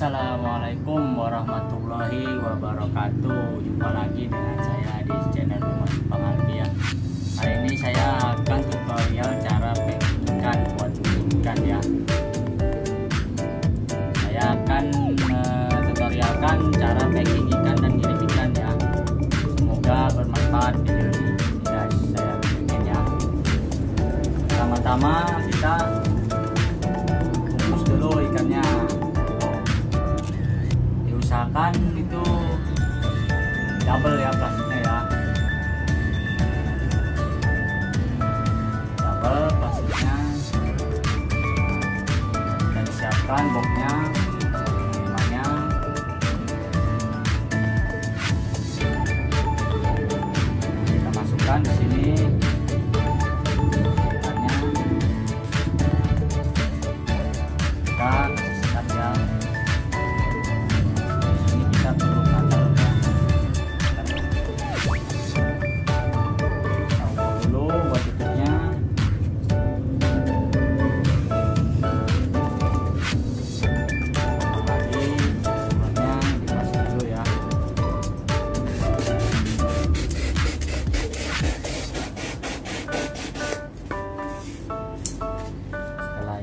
Assalamualaikum warahmatullahi wabarakatuh. Jumpa lagi dengan saya di channel Ikan Cupang ya. Hari ini saya akan tutorial cara packing ikan buat ikan ya. Saya akan tutorialkan cara packing ikan dan kirim ikan ya. Semoga bermanfaat video ini guys. Saya bikin ya. Pertama-tama kita bungkus dulu ikannya. Usahakan itu double ya plastiknya ya, double plastiknya, dan siapkan boxnya, limanya. Kita masukkan di sini ikannya, kita sikat ya.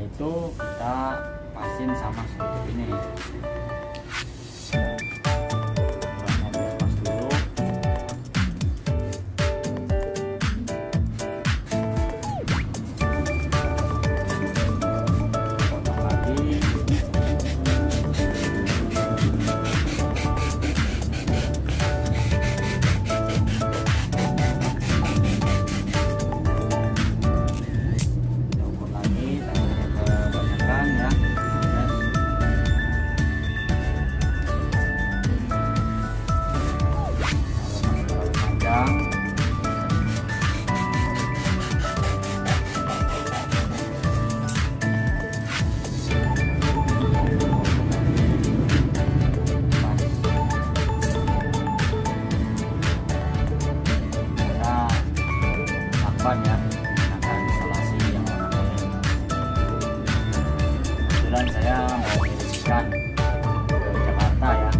Itu kita pasin sama seperti ini. Lepas dulu. Potong lagi. Ya, menggunakan isolasi yang warna kuning. Kebetulan saya mau kirimkan ke Jakarta ya.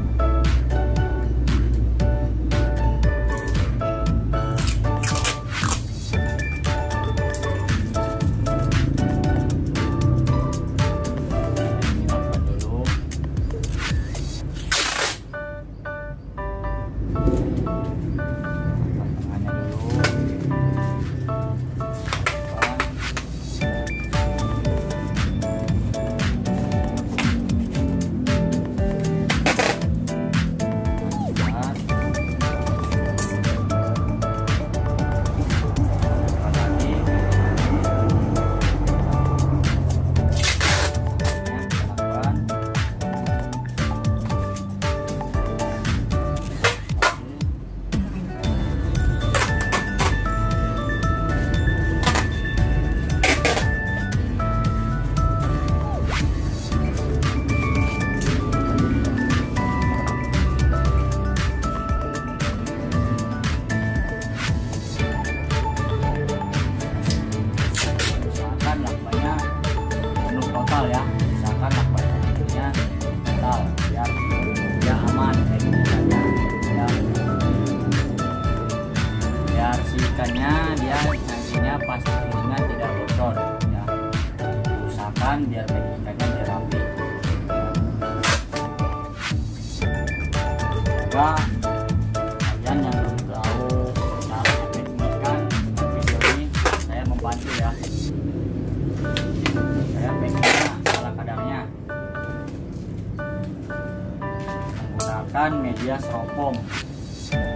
Ya, misalkan lakbannya total biar dia aman kayak gini saja ya, biar si ikannya dia nantinya pas piringan tidak bocor ya. Usahakan biar packing ikannya dia rapi juga. Kalian yang belum tahu cara packing ikan, video ini saya membantu ya. Saya packing menggunakan media styrofoam. Ya.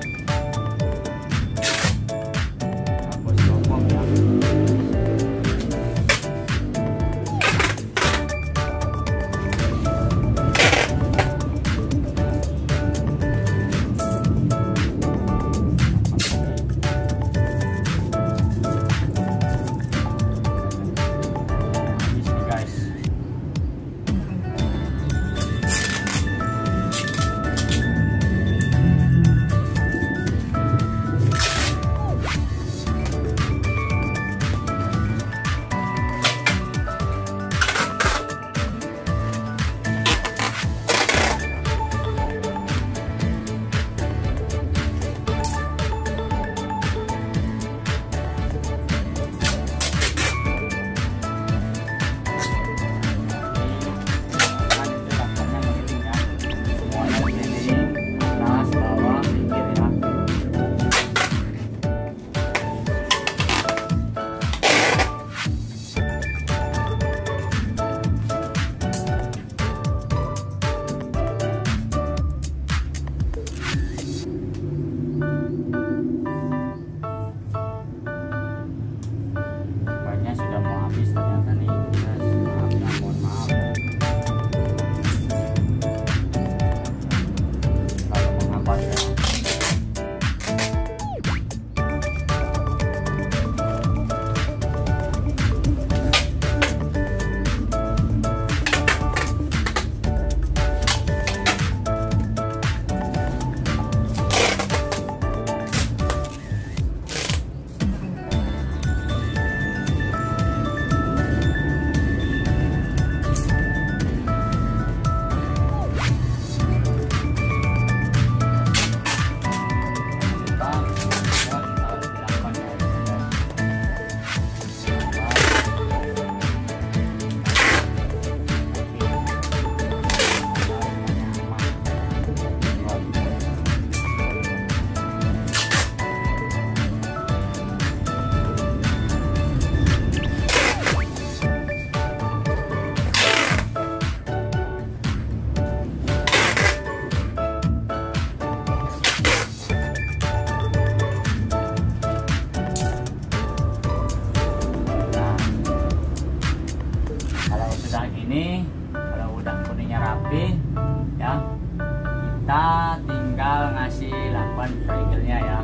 kita tinggal ngasih lakban fragilnya ya,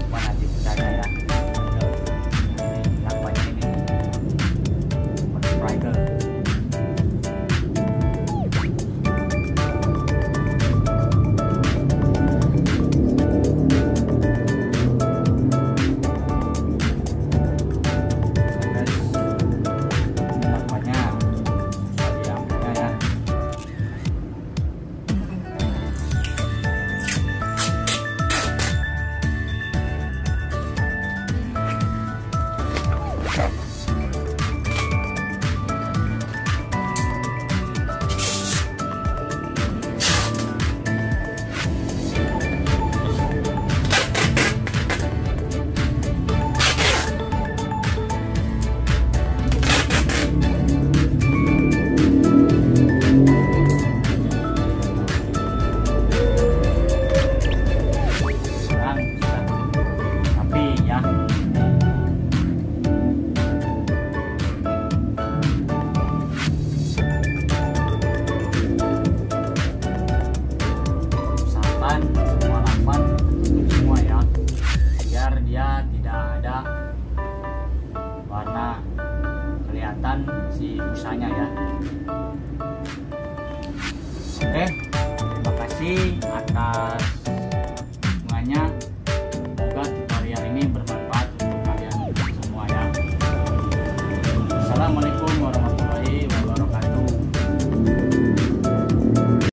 lakban nanti besarnya ya. Ini lakbannya ini fragil. Kelihatan si busanya ya. Oke, terima kasih atas